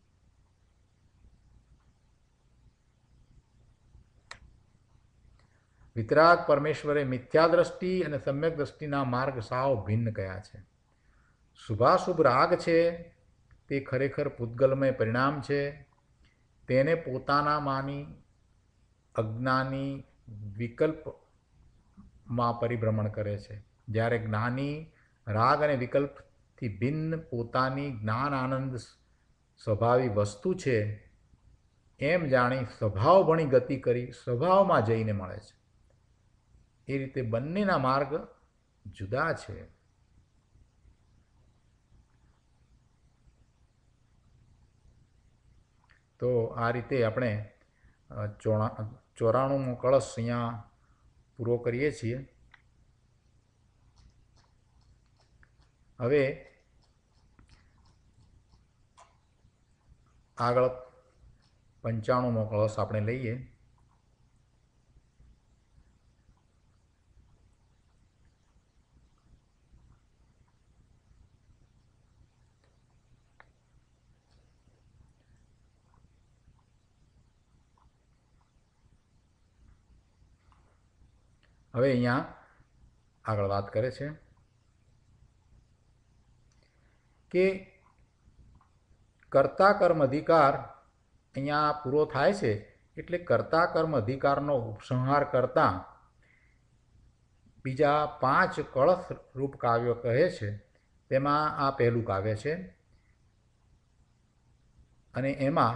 વિતરાગ પરમેશ્વરે મિથ્યા દ્રષ્ટિ અને સમ્યક દ્રષ્ટિના માર્ગ સાવ ભિન્ન કયા છે. શુભાશુભ રાગ છે તે ખરેખર પૂતગલમય પરિણામ છે. તેને પોતાના માની અજ્ઞાની વિકલ્પમાં પરિભ્રમણ કરે છે, જ્યારે જ્ઞાની રાગ અને વિકલ્પથી ભિન્ન પોતાની જ્ઞાન આનંદ સ્વભાવી વસ્તુ છે એમ જાણી સ્વભાવ ભણી ગતિ કરી સ્વભાવમાં જઈને મળે છે. એ રીતે બંનેના માર્ગ જુદા છે. તો આ રીતે આપણે 94મો કળશ અહીંયા પૂરો કરીએ છીએ. હવે આગળ 95મો કળશ આપણે લઈએ. હવે અહીંયા આગળ વાત કરે છે કે કર્તા કર્મ અધિકાર અહીંયા પૂરો થાય છે, એટલે કર્તા કર્મ અધિકારનો ઉપસંહાર કરતા બીજા 5 કળશ રૂપ કાવ્યો કહે છે. તેમાં આ પહેલું કાવ્ય છે અને એમાં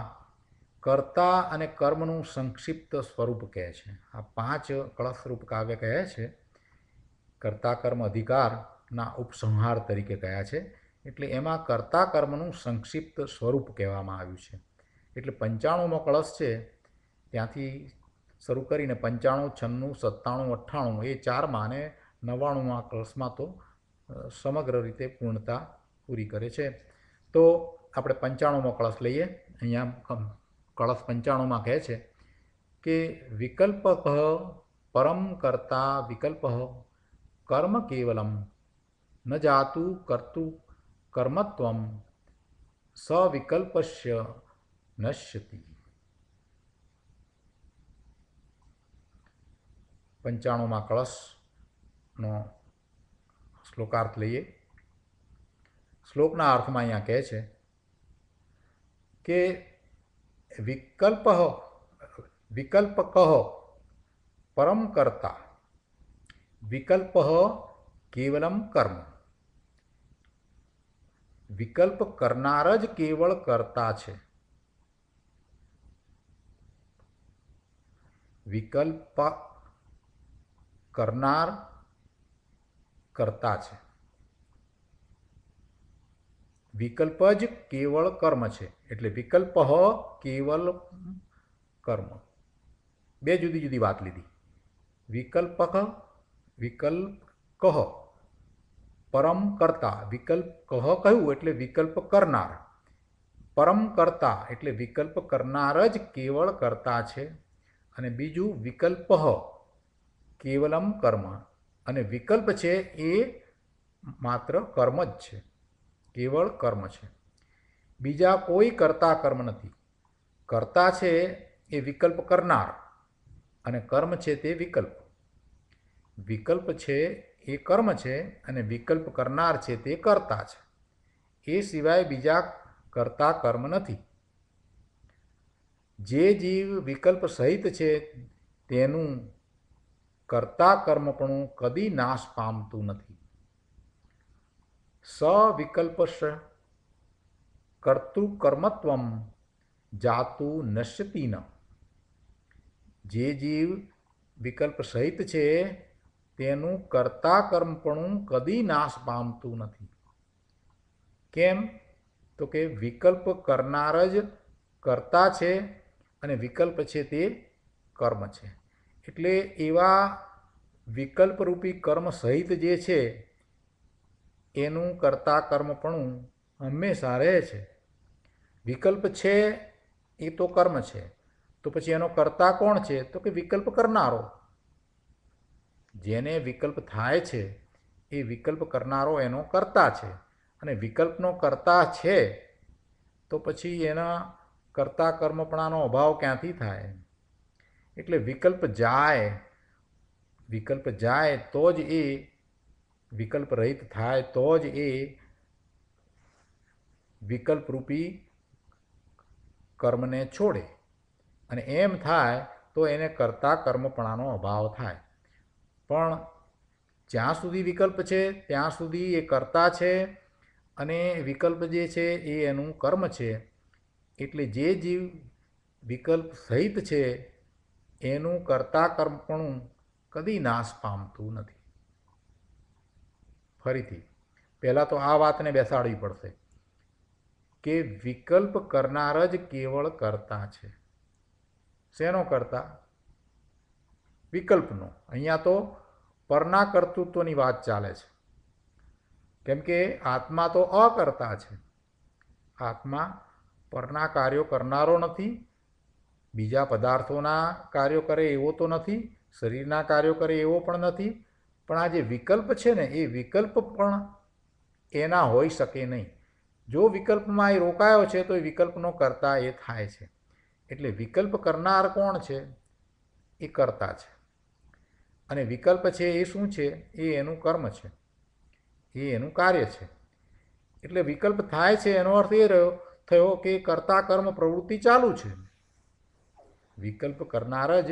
કર્તા અને કર્મનું સંક્ષિપ્ત સ્વરૂપ કહે છે. આ 5 કળશરૂપ કાવ્ય કહે છે કર્તા કર્મ અધિકારના ઉપસંહાર તરીકે કહ્યા છે. એટલે એમાં કર્તા કર્મનું સંક્ષિપ્ત સ્વરૂપ કહેવામાં આવ્યું છે. એટલે 95મો કળશ છે ત્યાંથી શરૂ કરીને 95, 96, 97, 98 એ 4માં અને 99મા કળશમાં તો સમગ્ર રીતે પૂર્ણતા પૂરી કરે છે. તો આપણે 95મો કળશ લઈએ. અહીંયા કળશ 95માં કહે છે કે વિકલ્પ પરમ કર્તા વિકલ્પ કર્મ કેવલમ ન જાતું કર્તુ કર્મત્વમ સવિકલ્પસ્ય નશ્યતિ. 95મા કળશનો શ્લોકાર્થ લઈએ. શ્લોકના અર્થમાં અહીંયા કહે છે કે વિકલ્પ પરમ કર્તા વિકલ્પ કેવલમ કર્મ. વિકલ્પ કરનાર જ કેવળ કર્તા છે. વિકલ્પ કરનાર કર્તા છે. વિકલ્પ જ કેવળ કર્મ છે. એટલે વિકલ્પ કેવલ કર્મ. બે જુદી જુદી વાત લીધી. વિકલ્પ કહ પરમ કર્તા. વિકલ્પ કહ કહ્યું એટલે વિકલ્પ કરનાર. પરમ કર્તા એટલે વિકલ્પ કરનાર જ કેવળ કર્તા છે. અને બીજું વિકલ્પ કેવલમ કર્મ. અને વિકલ્પ છે એ માત્ર કર્મ જ છે, કેવળ કર્મ છે. બીજા કોઈ કર્તા કર્મ નથી. કર્તા છે એ વિકલ્પ કરનાર અને કર્મ છે તે વિકલ્પ. વિકલ્પ છે એ કર્મ છે અને વિકલ્પ કરનાર છે તે કર્તા છે. એ સિવાય બીજા કર્તા કર્મ નથી. જે જીવ વિકલ્પ સહિત છે તેનું કર્તા કર્મપણું કદી નાશ પામતું નથી. સવિકલ્પશ કર્તુ કર્મત્વમ જાતું નશ્યતિ ન. જે જીવ વિકલ્પ સહિત છે તેનું કર્તા કર્મપણું કદી નાશ પામતું નથી. કેમ? તો કે વિકલ્પ કરનાર જ કર્તા છે અને વિકલ્પ છે તે કર્મ છે. એટલે એવા વિકલ્પરૂપી કર્મ સહિત જે છે એનું કર્તા કર્મપણું હંમેશા રહે છે. વિકલ્પ છે એ તો કર્મ છે, તો પછી એનો કર્તા કોણ છે? તો કે વિકલ્પ કરનારો. જેને વિકલ્પ થાય છે એ વિકલ્પ કરનારો એનો કર્તા છે, અને વિકલ્પનો કર્તા છે તો પછી એના કર્તા કર્મપણાનો અભાવ ક્યાંથી થાય? એટલે વિકલ્પ જાય તો જ એ વિકલ્પ રહિત થાય, તો જ એ વિકલ્પરૂપી કર્મને છોડે, અને એમ થાય તો એને કર્તા કર્મપણાનો અભાવ થાય. પણ જ્યાં સુધી વિકલ્પ છે ત્યાં સુધી એ કર્તા છે, અને વિકલ્પ જે છે એ એનું કર્મ છે. એટલે જે જીવ વિકલ્પ સહિત છે એનું કર્તા કર્મપણું કદી નાશ પામતું નથી. ફરીથી પહેલાં તો આ વાતને બેસાડવી પડશે કે વિકલ્પ કરનાર જ કેવળ કર્તા છે. શેનો કર્તા? વિકલ્પનો. અહીંયા તો પરના કર્તૃત્વની વાત ચાલે છે, કેમ કે આત્મા તો અકર્તા છે. આત્મા પરના કાર્યો કરનારો નથી, બીજા પદાર્થોના કાર્યો કરે એવો તો નથી, શરીરના કાર્યો કરે એવો પણ નથી. પણ આ જે વિકલ્પ છે ને એ વિકલ્પ પણ એના હોઈ શકે નહીં. જો વિકલ્પમાં એ રોકાયો છે તો એ વિકલ્પનો કર્તા એ થાય છે. એટલે વિકલ્પ કરનાર કોણ છે? એ કર્તા છે. અને વિકલ્પ છે એ શું છે? એ એનું કર્મ છે, એ એનું કાર્ય છે. એટલે વિકલ્પ થાય છે એનો અર્થ એ થયો કે કર્તા કર્મ પ્રવૃત્તિ ચાલુ છે. વિકલ્પ કરનાર જ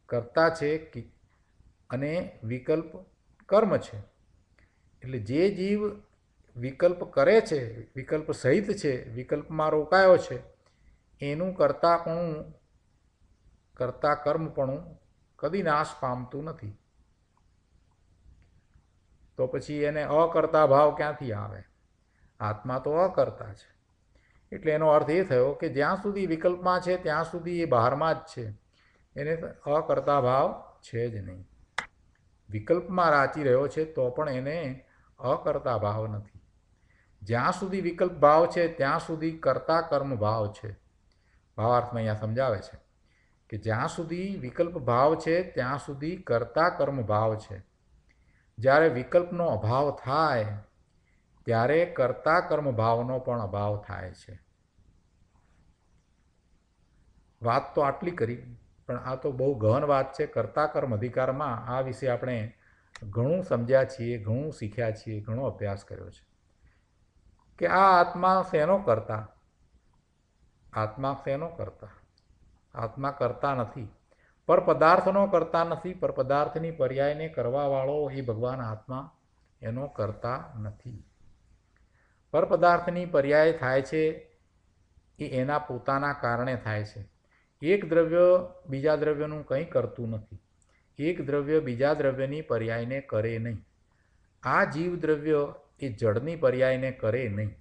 કર્તા છે અને વિકલ્પ કર્મ છે. એટલે જે જીવ વિકલ્પ કરે છે, વિકલ્પ સહિત છે, વિકલ્પમાં રોકાયો છે, એનું કર્તા કર્મપણું કદી નાશ પામતું નથી. તો પછી એને અકર્તા ભાવ ક્યાંથી આવે? આત્મા તો અકર્તા છે. એટલે એનો અર્થ એ થયો કે જ્યાં સુધી વિકલ્પમાં છે ત્યાં સુધી એ બહારમાં જ છે, એને અકર્તા ભાવ છે જ નહીં. વિકલ્પમાં રાચી રહ્યો છે તો પણ એને અકર્તા ભાવ નથી. જ્યાં સુધી વિકલ્પ ભાવ છે ત્યાં સુધી કર્તા કર્મ ભાવ છે. ભાવાર્થમાં અહીંયા સમજાવે છે કે જ્યાં સુધી વિકલ્પ ભાવ છે ત્યાં સુધી કર્તા કર્મ ભાવ છે. જ્યારે વિકલ્પનો અભાવ થાય ત્યારે કર્તા કર્મ ભાવનો પણ અભાવ થાય છે. વાત તો આટલી કરી, પણ આ તો બહુ ગહન વાત છે. કર્તા કર્મ અધિકારમાં આ વિશે આપણે ઘણું સમજ્યા છીએ, ઘણું શીખ્યા છીએ, ઘણો અભ્યાસ કર્યો છે કે આ આત્મા શેનો કરતા? આત્મા શેનો કરતા? આત્મા કરતા નથી, પર પદાર્થનો કરતા નથી. પર પદાર્થની પર્યાયને કરવાવાળો એ ભગવાન આત્મા એનો કરતા નથી. પર પદાર્થની પર્યાય થાય છે એ એના પોતાના કારણે થાય છે. એક દ્રવ્ય બીજા દ્રવ્યનું કંઈ કરતું નથી. એક દ્રવ્ય બીજા દ્રવ્યની પર્યાયને કરે નહીં. આ જીવ દ્રવ્ય એ જળની પર્યાયને કરે નહીં.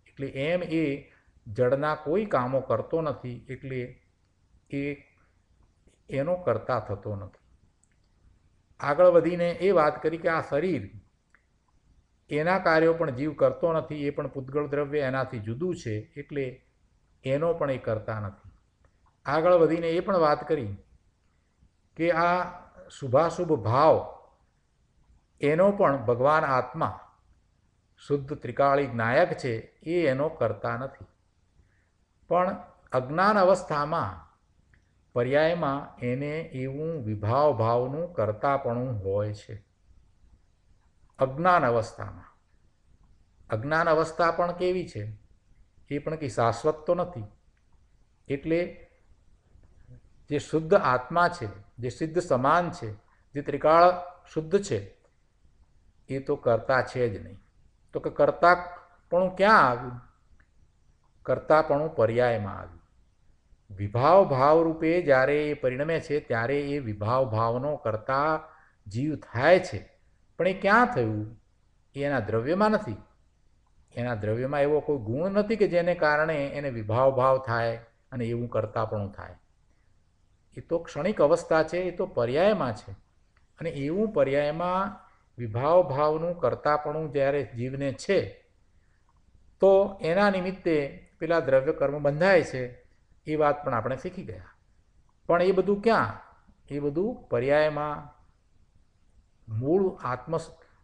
એટલે એમ એ જળના કોઈ કામો કરતો નથી, એટલે એ એનો કરતા થતો નથી. આગળ વધીને એ વાત કરી કે આ શરીર એના કાર્યો પણ જીવ કરતો નથી, એ પણ પૂતગળ દ્રવ્ય એનાથી જુદું છે, એટલે એનો પણ એ કરતા નથી. આગળ વધીને એ પણ વાત કરી કે આ શુભાશુભ ભાવ એનો પણ ભગવાન આત્મા શુદ્ધ ત્રિકાળી નાયક છે, એ એનો કરતા નથી. પણ અજ્ઞાન અવસ્થામાં પર્યાયમાં એને એવું વિભાવ ભાવનું કરતાપણું હોય છે. અજ્ઞાન અવસ્થામાં. અજ્ઞાન અવસ્થા પણ કેવી છે? એ પણ કંઈ શાશ્વત તો નથી. એટલે જે શુદ્ધ આત્મા છે, જે સિદ્ધ સમાન છે, જે ત્રિકાળ શુદ્ધ છે, એ તો કરતા છે જ નહીં. તો કે કરતાપણું ક્યાં આવ્યું? કરતાપણું પર્યાયમાં આવ્યું. વિભાવ ભાવ રૂપે જ્યારે એ પરિણમે છે ત્યારે એ વિભાવ ભાવનો કરતા જીવ થાય છે. પણ એ ક્યાં થયું? એ એના દ્રવ્યમાં નથી. એના દ્રવ્યમાં એવો કોઈ ગુણ નથી કે જેને કારણે એને વિભાવ ભાવ થાય અને એવું કરતાપણું થાય. એ તો ક્ષણિક અવસ્થા છે, એ તો પર્યાયમાં છે. અને એવું પર્યાયમાં વિભાવ ભાવનું કરતાપણું જ્યારે જીવને છે તો એના નિમિત્તે પેલા દ્રવ્ય કર્મ બંધાય છે. એ વાત પણ આપણે શીખી ગયા. પણ એ બધું ક્યાં? એ બધું પર્યાયમાં મૂળ આત્મ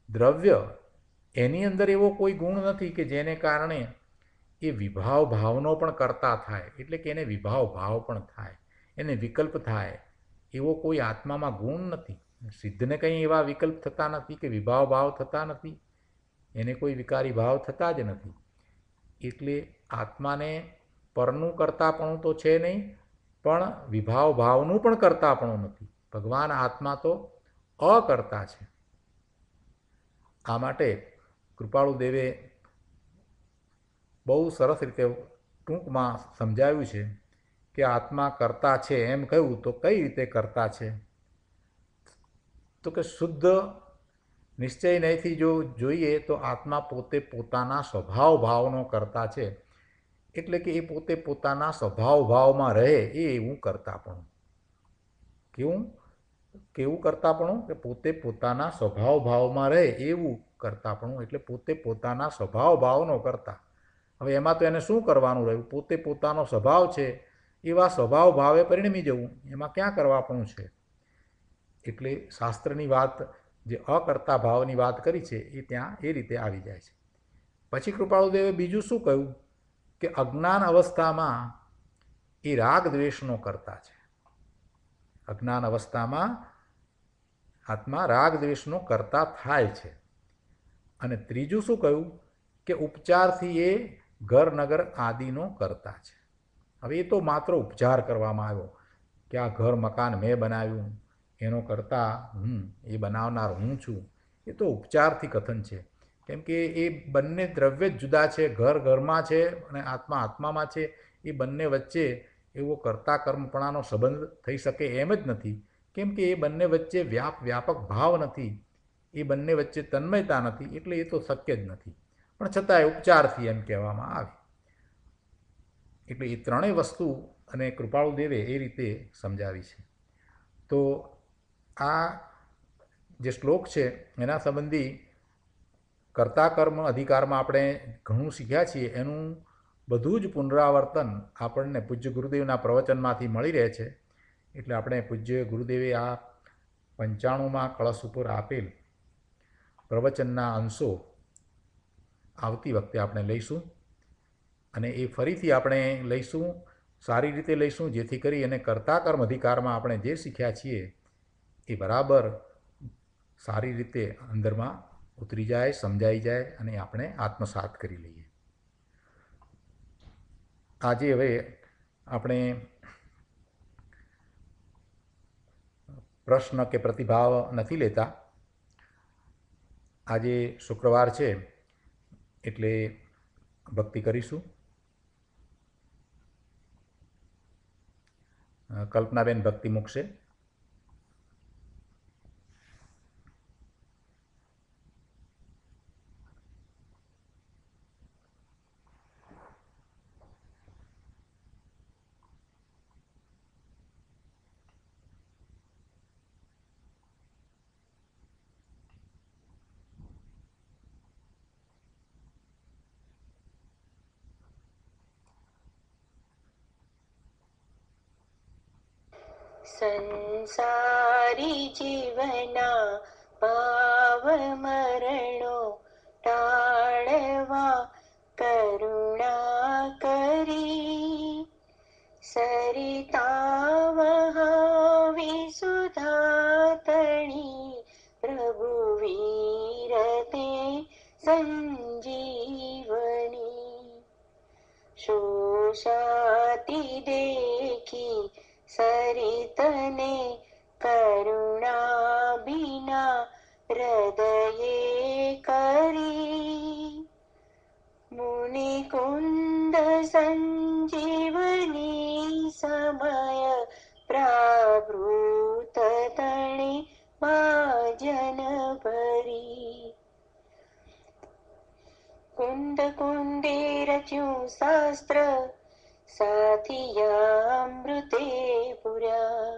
દ્રવ્ય એની અંદર એવો કોઈ ગુણ નથી કે જેને કારણે એ વિભાવ ભાવનો પણ કરતા થાય, એટલે કે એને વિભાવ ભાવ પણ થાય, એને વિકલ્પ થાય, એવો કોઈ આત્મામાં ગુણ નથી. સિદ્ધને કંઈ એવા વિકલ્પ થતા નથી કે વિભાવ ભાવ થતા નથી, એને કોઈ વિકારી ભાવ થતા જ નથી. એટલે આત્માને પરનું કરતાપણું તો છે નહીં, પણ વિભાવ ભાવનું પણ કરતાપણું નથી. ભગવાન આત્મા તો અકર્તા છે. આ માટે કૃપાળુ દેવે બહુ સરસ રીતે ટૂંકમાં સમજાવ્યું છે કે આત્મા કરતા છે એમ કહ્યું તો કઈ રીતે કરતા છે? તો કે શુદ્ધ નિશ્ચય નહીંથી જો જોઈએ તો આત્મા પોતે પોતાના સ્વભાવ ભાવનો કરતા છે, એટલે કે એ પોતે પોતાના સ્વભાવ ભાવમાં રહે એ એવું કરતાપણું. કેવું કરતાપણું? કે પોતે પોતાના સ્વભાવ ભાવમાં રહે એવું કરતાપણું, એટલે પોતે પોતાના સ્વભાવ ભાવનો કરતા. હવે એમાં તો એને શું કરવાનું રહ્યું? પોતે પોતાનો સ્વભાવ છે એવા સ્વભાવ ભાવે પરિણમી જવું, એમાં ક્યાં કરવાપણું છે? એટલે શાસ્ત્રની વાત જે અકર્તા ભાવની વાત કરી છે એ ત્યાં એ રીતે આવી જાય છે. પછી કૃપાળુદેવે બીજું શું કહ્યું? કે અજ્ઞાન અવસ્થામાં એ રાગ દ્વેષનો કરતા છે. અજ્ઞાન અવસ્થામાં આત્મા રાગ દ્વેષનો કરતા થાય છે. અને ત્રીજું શું કહ્યું? કે ઉપચારથી એ ઘર નગર આદિનો કરતા છે. હવે એ તો માત્ર ઉપચાર કરવામાં આવ્યો કે આ ઘર મકાન મેં બનાવ્યું, એનો કરતા એ બનાવનાર હું છું, એ તો ઉપચારથી કથન છે. કેમ કે એ બંને દ્રવ્ય જ જુદા છે. ઘર ઘરમાં છે અને આત્મા આત્મામાં છે. એ બંને વચ્ચે એવો કર્તા કર્મપણાનો સંબંધ થઈ શકે એમ જ નથી. કેમ કે એ બંને વચ્ચે વ્યાપક ભાવ નથી, એ બંને વચ્ચે તન્મયતા નથી, એટલે એ તો શક્ય જ નથી. પણ છતાંય ઉપચારથી એમ કહેવામાં આવે. એટલે એ ત્રણેય વસ્તુ અને કૃપાળુ દેવે એ રીતે સમજાવી છે. તો આ જે શ્લોક છે એના સંબંધી કર્તા કર્મ અધિકારમાં આપણે ઘણું શીખ્યા છીએ. એનું બધું જ પુનરાવર્તન આપણને પૂજ્ય ગુરુદેવના પ્રવચનમાંથી મળી રહે છે. એટલે આપણે પૂજ્ય ગુરુદેવે આ 95માં કળશ ઉપર આપેલ પ્રવચનના અંશો આવતી વખતે આપણે લઈશું, અને એ ફરીથી આપણે લઈશું, સારી રીતે લઈશું, જેથી કરી અને કર્તા કર્મ અધિકારમાં આપણે જે શીખ્યા છીએ એ બરાબર સારી રીતે અંદરમાં ઉતરી જાય, સમજાઈ જાય અને આપણે આત્મસાત કરી લઈએ. આજે હવે આપણે પ્રશ્ન કે પ્રતિભાવ નથી લેતા. આજે શુક્રવાર છે એટલે ભક્તિ કરીશું. કલ્પનાબેન ભક્તિ મૂકશે. સંસારી જીવના ભાવ મરણો ટાળવા કરુણા કરી, સરિતા વહાવી સુધાતણી પ્રભુ વીરતે સંજીવની, શોષાતી દેખી સરિતને કરુણા બિના હૃદયે કરી, મુનિ કુંદ સંજીવની સમય પ્રાવૃત તણે ભાજન ભરી, કુંદ કુંદે રચ્યું શાસ્ત્ર સાથિયામૃતે પુરા,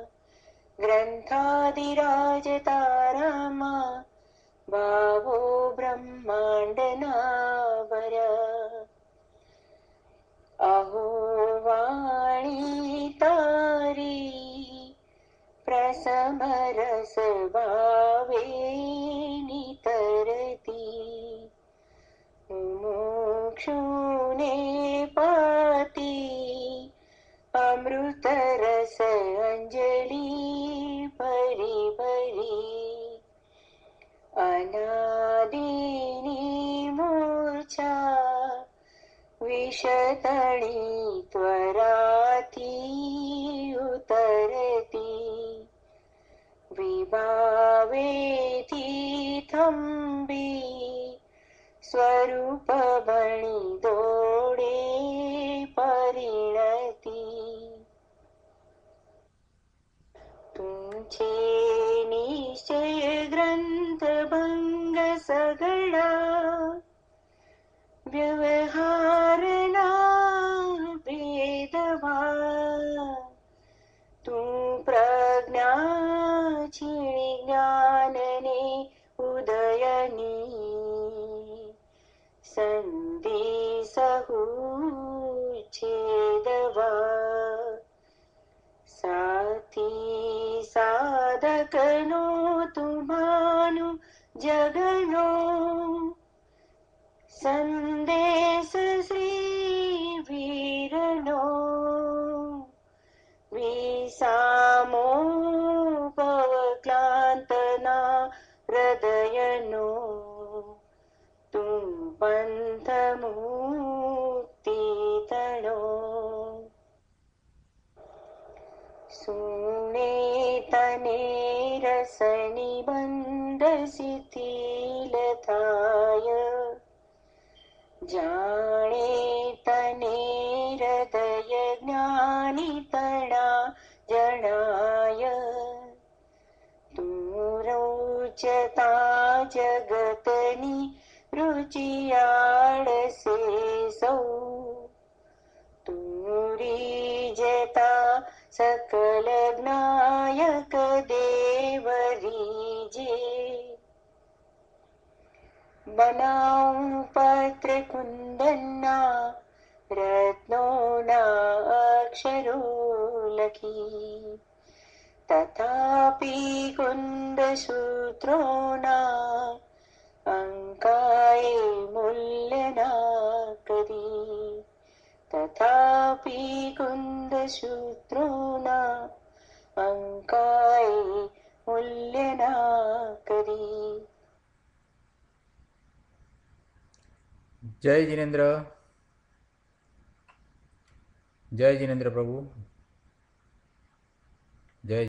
ગ્રંથાદિરાજ તારામાં ભાવો બ્રહ્માંડના ભર્યા, અહો વાણી તારી પ્રસમ રસ ભાવે અમૃત રસ અંજલિ ભરી ભરી અનાદિની મૂર્છા વિષતણી ત્વરાથી ઉતરતી વિભાવેથી થંભી સ્વરૂપ ભણી દોડે પરિણતી તું છે નિશ્ચય ગ્રંથ ભંગ સગડા વ્યવહારના ભેદભાવ તું પ્રજ્ઞા છીણી જ્ઞાનને ઉદયની સંધિ સહુ છેદવા સાથી સાધકનો તુમ્હાનું જગનો સંદેશ શ્રી વીરનો વિસામો ભવક્લાંતના હૃદયનો તું પંથ મુક્તિ તણો સુને તને રસની બંધ શિથિલ થાય જાણે તને હૃદય જ્ઞાની તણા જણાય તું રોચતા જગતની રુચિયાળસે સૌ તું રીજતા સકલ જ્ઞાયક દેવ રીજે બનાવું પત્ર કુંદનના રત્નોના અક્ષરો લખી તથાપી કુંદ સૂત્રોના અંકાએ મૂલ્ય ના કરી તથાપી કુંદ સૂત્રોના અંકાએ મૂલ્ય ના કરી. જય જિનેન્દ્ર. જય જિનેન્દ્ર પ્રભુ.